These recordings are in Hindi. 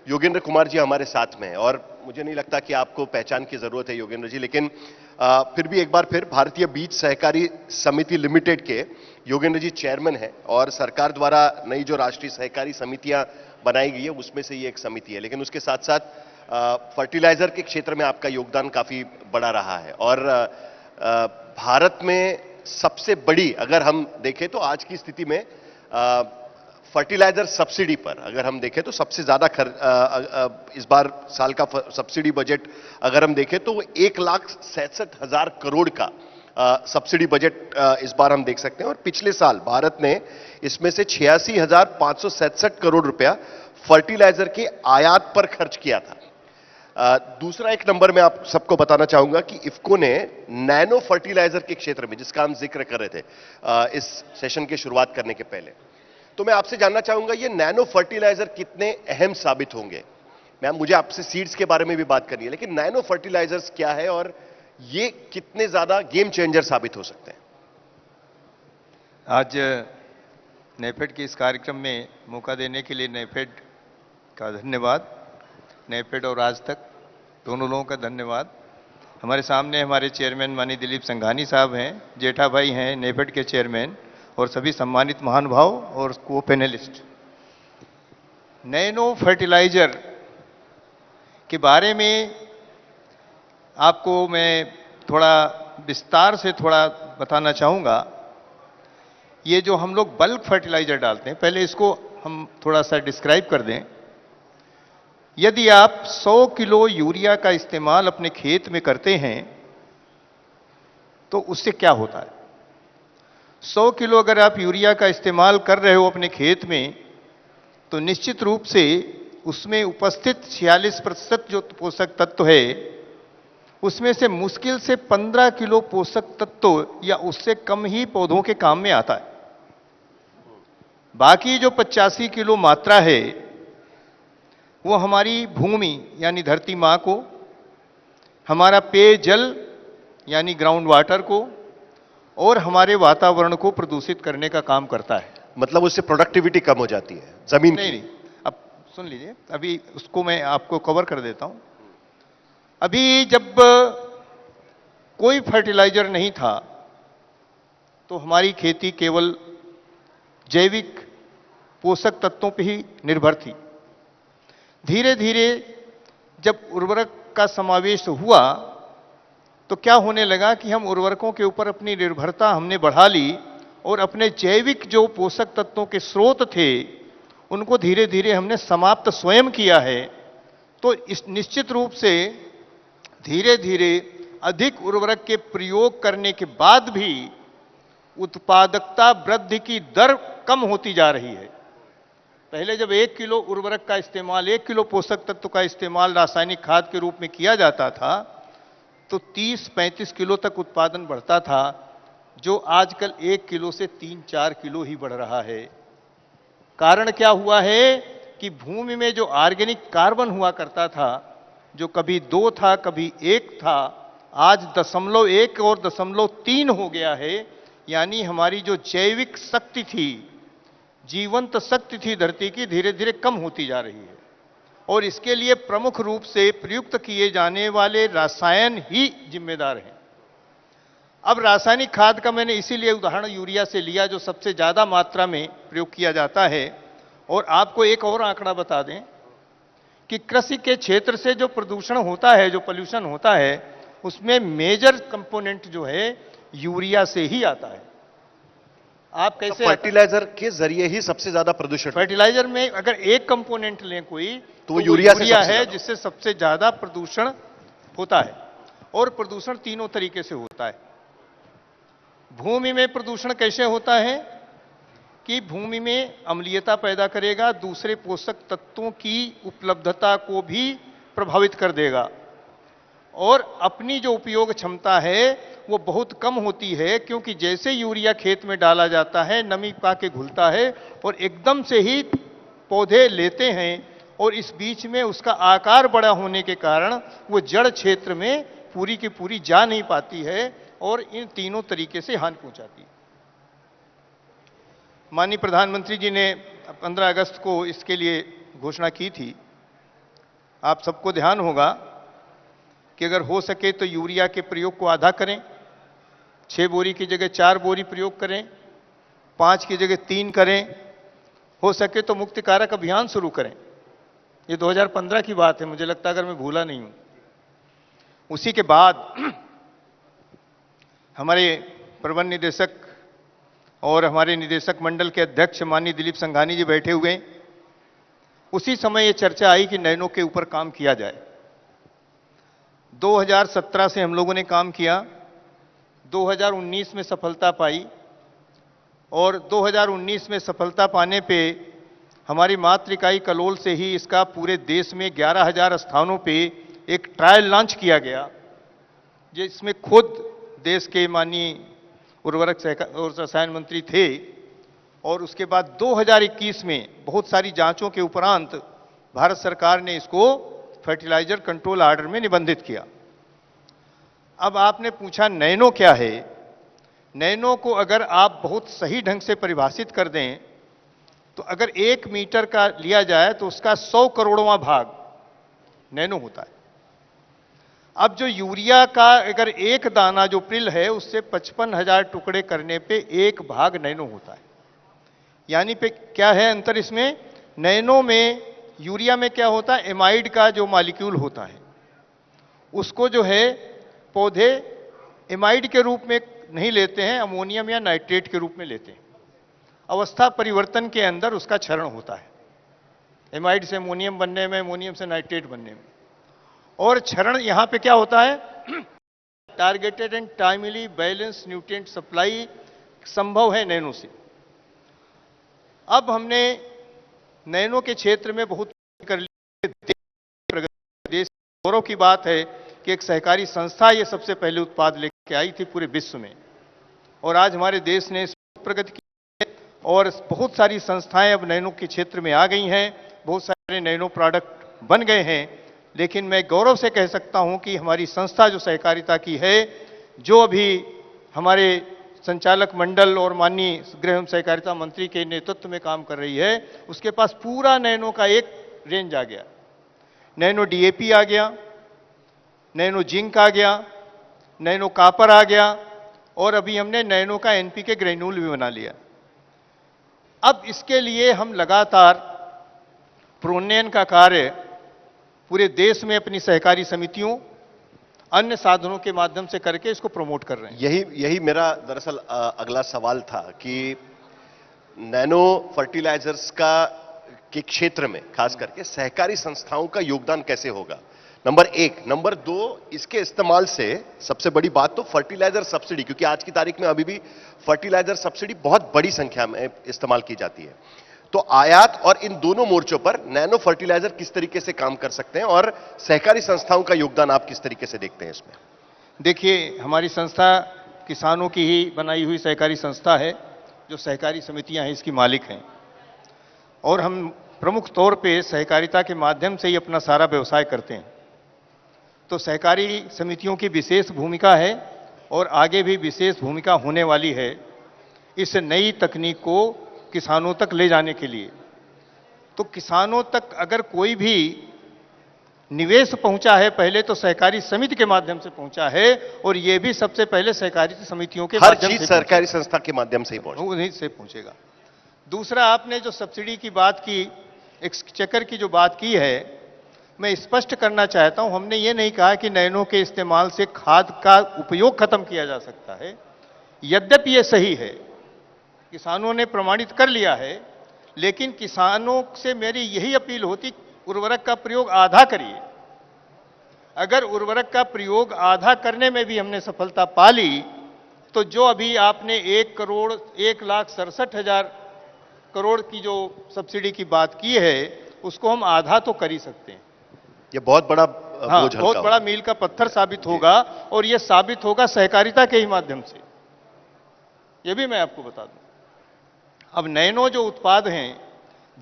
योगेंद्र कुमार जी हमारे साथ में हैं और मुझे नहीं लगता कि आपको पहचान की जरूरत है योगेंद्र जी, लेकिन फिर भी एक बार फिर भारतीय बीज सहकारी समिति लिमिटेड के योगेंद्र जी चेयरमैन हैं और सरकार द्वारा नई जो राष्ट्रीय सहकारी समितियां बनाई गई है उसमें से ये एक समिति है। लेकिन उसके साथ साथ फर्टिलाइजर के क्षेत्र में आपका योगदान काफी बड़ा रहा है और भारत में सबसे बड़ी, अगर हम देखें तो आज की स्थिति में फर्टिलाइजर सब्सिडी पर अगर हम देखें तो सबसे ज्यादा इस बार साल का सब्सिडी बजट अगर हम देखें तो 1,67,000 करोड़ का सब्सिडी बजट इस बार हम देख सकते हैं और पिछले साल भारत ने इसमें से 86,567 करोड़ रुपया फर्टिलाइजर के आयात पर खर्च किया था। दूसरा एक नंबर मैं आप सबको बताना चाहूंगा कि इफ्को ने नैनो फर्टिलाइजर के क्षेत्र में, जिसका हम जिक्र कर रहे थे इस सेशन की शुरुआत करने के पहले, तो मैं आपसे जानना चाहूंगा ये नैनो फर्टिलाइजर कितने अहम साबित होंगे। मैम मुझे आपसे सीड्स के बारे में भी बात करनी है, लेकिन नैनो फर्टिलाइजर्स क्या है और ये कितने ज्यादा गेम चेंजर साबित हो सकते हैं। आज नेफेड के इस कार्यक्रम में मौका देने के लिए नेफेड का धन्यवाद, नेफेड और आज तक दोनों लोगों का धन्यवाद। हमारे सामने हमारे चेयरमैन माननीय दिलीप संघानी साहब हैं, जेठा भाई हैं नेफेड के चेयरमैन और सभी सम्मानित महानुभाव और को पैनलिस्ट। नैनो फर्टिलाइजर के बारे में आपको मैं थोड़ा विस्तार से थोड़ा बताना चाहूँगा। ये जो हम लोग बल्क फर्टिलाइजर डालते हैं, पहले इसको हम थोड़ा सा डिस्क्राइब कर दें। यदि आप 100 किलो यूरिया का इस्तेमाल अपने खेत में करते हैं तो उससे क्या होता है। 100 किलो अगर आप यूरिया का इस्तेमाल कर रहे हो अपने खेत में तो निश्चित रूप से उसमें उपस्थित 46% जो पोषक तत्व है उसमें से मुश्किल से 15 किलो पोषक तत्व या उससे कम ही पौधों के काम में आता है। बाकी जो 85 किलो मात्रा है वो हमारी भूमि यानी धरती मां को, हमारा पेयजल यानी ग्राउंड वाटर को और हमारे वातावरण को प्रदूषित करने का काम करता है। मतलब उससे प्रोडक्टिविटी कम हो जाती है जमीन नहीं, अब सुन लीजिए, अभी उसको मैं आपको कवर कर देता हूं। अभी जब कोई फर्टिलाइजर नहीं था तो हमारी खेती केवल जैविक पोषक तत्वों पर ही निर्भर थी। धीरे धीरे जब उर्वरक का समावेश हुआ तो क्या होने लगा कि हम उर्वरकों के ऊपर अपनी निर्भरता हमने बढ़ा ली और अपने जैविक जो पोषक तत्वों के स्रोत थे उनको धीरे धीरे हमने समाप्त स्वयं किया है। तो इस निश्चित रूप से धीरे धीरे अधिक उर्वरक के प्रयोग करने के बाद भी उत्पादकता वृद्धि की दर कम होती जा रही है। पहले जब 1 किलो उर्वरक का इस्तेमाल, 1 किलो पोषक तत्व का इस्तेमाल रासायनिक खाद के रूप में किया जाता था तो 30-35 किलो तक उत्पादन बढ़ता था, जो आजकल 1 किलो से 3-4 किलो ही बढ़ रहा है। कारण क्या हुआ है कि भूमि में जो ऑर्गेनिक कार्बन हुआ करता था, जो कभी 2 था कभी 1 था, आज 0.1 और 0.3 हो गया है। यानी हमारी जो जैविक शक्ति थी, जीवंत शक्ति थी धरती की, धीरे धीरे कम होती जा रही है और इसके लिए प्रमुख रूप से प्रयुक्त किए जाने वाले रसायन ही जिम्मेदार हैं। अब रासायनिक खाद का मैंने इसीलिए उदाहरण यूरिया से लिया जो सबसे ज्यादा मात्रा में प्रयोग किया जाता है। और आपको एक और आंकड़ा बता दें कि कृषि के क्षेत्र से जो प्रदूषण होता है, जो पोल्यूशन होता है, उसमें मेजर कंपोनेंट जो है यूरिया से ही आता है। आप कैसे, फर्टिलाइजर के जरिए ही सबसे ज्यादा प्रदूषण, फर्टिलाइजर में अगर एक कंपोनेंट लें कोई तो वो यूरिया है जिससे सबसे ज्यादा प्रदूषण होता है। और प्रदूषण तीनों तरीके से होता है। भूमि में प्रदूषण कैसे होता है कि भूमि में अम्लीयता पैदा करेगा, दूसरे पोषक तत्वों की उपलब्धता को भी प्रभावित कर देगा और अपनी जो उपयोग क्षमता है वो बहुत कम होती है, क्योंकि जैसे यूरिया खेत में डाला जाता है नमी पाके घुलता है और एकदम से ही पौधे लेते हैं और इस बीच में उसका आकार बड़ा होने के कारण वो जड़ क्षेत्र में पूरी की पूरी जा नहीं पाती है और इन तीनों तरीके से हानि पहुंचाती है। माननीय प्रधानमंत्री जी ने 15 अगस्त को इसके लिए घोषणा की थी आप सबको ध्यान होगा कि अगर हो सके तो यूरिया के प्रयोग को आधा करें, 6 बोरी की जगह 4 बोरी प्रयोग करें, 5 की जगह 3 करें, हो सके तो मुक्तिकारक अभियान शुरू करें। ये 2015 की बात है, मुझे लगता है अगर मैं भूला नहीं हूं। उसी के बाद हमारे प्रबंध निदेशक और हमारे निदेशक मंडल के अध्यक्ष माननीय दिलीप संघानी जी बैठे हुए। उसी समय ये चर्चा आई कि नैनो के ऊपर काम किया जाए। 2017 से हम लोगों ने काम किया, 2019 में सफलता पाई और 2019 में सफलता पाने पे हमारी मातृ इकाई कलोल से ही इसका पूरे देश में 11,000 स्थानों पे एक ट्रायल लॉन्च किया गया, जिसमें खुद देश के माननीय उर्वरक और रसायन मंत्री थे। और उसके बाद 2021 में बहुत सारी जांचों के उपरांत भारत सरकार ने इसको फर्टिलाइजर कंट्रोल ऑर्डर में निबंधित किया। अब आपने पूछा नैनो क्या है। नैनो को अगर आप बहुत सही ढंग से परिभाषित कर दें तो अगर 1 मीटर का लिया जाए तो उसका 100 करोड़वां भाग नैनो होता है। अब जो यूरिया का अगर एक दाना जो प्रिल है उससे 55,000 टुकड़े करने पे 1 भाग नैनो होता है। यानी पे क्या है अंतर इसमें? नैनो में यूरिया में क्या होता है, एमाइड का जो मॉलिक्यूल होता है उसको जो है पौधे एमाइड के रूप में नहीं लेते हैं, अमोनियम या नाइट्रेट के रूप में लेते हैं। अवस्था परिवर्तन के अंदर उसका क्षरण होता है, एमाइड से अमोनियम बनने में, अमोनियम से नाइट्रेट बनने में। और क्षरण यहां पे क्या होता है, targeted and timely balance nutrient supply संभव है नैनो से। अब हमने नैनो के क्षेत्र में बहुत कर लिया। देश गौरव की बात है कि एक सहकारी संस्था ये सबसे पहले उत्पाद लेके आई थी पूरे विश्व में, और आज हमारे देश ने प्रगति की है और बहुत सारी संस्थाएं अब नैनो के क्षेत्र में आ गई हैं, बहुत सारे नैनो प्रोडक्ट बन गए हैं। लेकिन मैं गौरव से कह सकता हूं कि हमारी संस्था जो सहकारिता की है, जो अभी हमारे संचालक मंडल और माननीय गृह एवं सहकारिता मंत्री के नेतृत्व में काम कर रही है, उसके पास पूरा नैनो का एक रेंज आ गया। नैनो डीएपी आ गया, नैनो जिंक आ गया, नैनो कॉपर आ गया, और अभी हमने नैनो का एनपीके ग्रेन्यूल भी बना लिया। अब इसके लिए हम लगातार प्रोन्नयन का कार्य पूरे देश में अपनी सहकारी समितियों, अन्य साधनों के माध्यम से करके इसको प्रमोट कर रहे हैं। यही मेरा दरअसल अगला सवाल था कि नैनो फर्टिलाइजर्स के क्षेत्र में खास करके सहकारी संस्थाओं का योगदान कैसे होगा, नंबर 1। नंबर 2, इसके इस्तेमाल से सबसे बड़ी बात तो फर्टिलाइजर सब्सिडी, क्योंकि आज की तारीख में अभी भी फर्टिलाइजर सब्सिडी बहुत बड़ी संख्या में इस्तेमाल की जाती है। तो आयात और इन दोनों मोर्चों पर नैनो फर्टिलाइजर किस तरीके से काम कर सकते हैं और सहकारी संस्थाओं का योगदान आप किस तरीके से देखते हैं इसमें? देखिए, हमारी संस्था किसानों की ही बनाई हुई सहकारी संस्था है, जो सहकारी समितियां हैं इसकी मालिक हैं, और हम प्रमुख तौर पे सहकारिता के माध्यम से ही अपना सारा व्यवसाय करते हैं। तो सहकारी समितियों की विशेष भूमिका है और आगे भी विशेष भूमिका होने वाली है इस नई तकनीक को किसानों तक ले जाने के लिए। तो किसानों तक अगर कोई भी निवेश पहुंचा है, पहले तो सहकारी समिति के माध्यम से पहुंचा है, और यह भी सबसे पहले सहकारी समितियों के माध्यम से, हर चीज सहकारी संस्था के माध्यम से ही पहुंचेगा। दूसरा, आपने जो सब्सिडी की बात की, एक्सचेकर की जो बात की है, मैं स्पष्ट करना चाहता हूं, हमने ये नहीं कहा कि नैनो के इस्तेमाल से खाद का उपयोग खत्म किया जा सकता है। यद्यपि ये सही है, किसानों ने प्रमाणित कर लिया है, लेकिन किसानों से मेरी यही अपील होती, उर्वरक का प्रयोग आधा करिए। अगर उर्वरक का प्रयोग आधा करने में भी हमने सफलता पा ली, तो जो अभी आपने 1,67,000 करोड़ की जो सब्सिडी की बात की है, उसको हम आधा तो कर ही सकते हैं। ये बहुत बड़ा बहुत बड़ा मील का पत्थर साबित होगा, और यह साबित होगा सहकारिता के ही माध्यम से। यह भी मैं आपको बता दूं, अब नैनो जो उत्पाद हैं,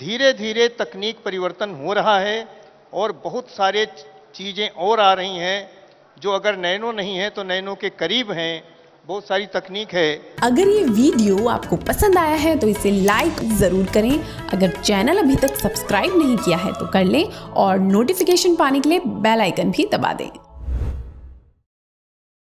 धीरे धीरे तकनीक परिवर्तन हो रहा है और बहुत सारे चीजें और आ रही हैं जो अगर नैनो नहीं है तो नैनो के करीब हैं, बहुत सारी तकनीक है। अगर ये वीडियो आपको पसंद आया है तो इसे लाइक ज़रूर करें। अगर चैनल अभी तक सब्सक्राइब नहीं किया है तो कर लें और नोटिफिकेशन पाने के लिए बेल आइकन भी दबा दें।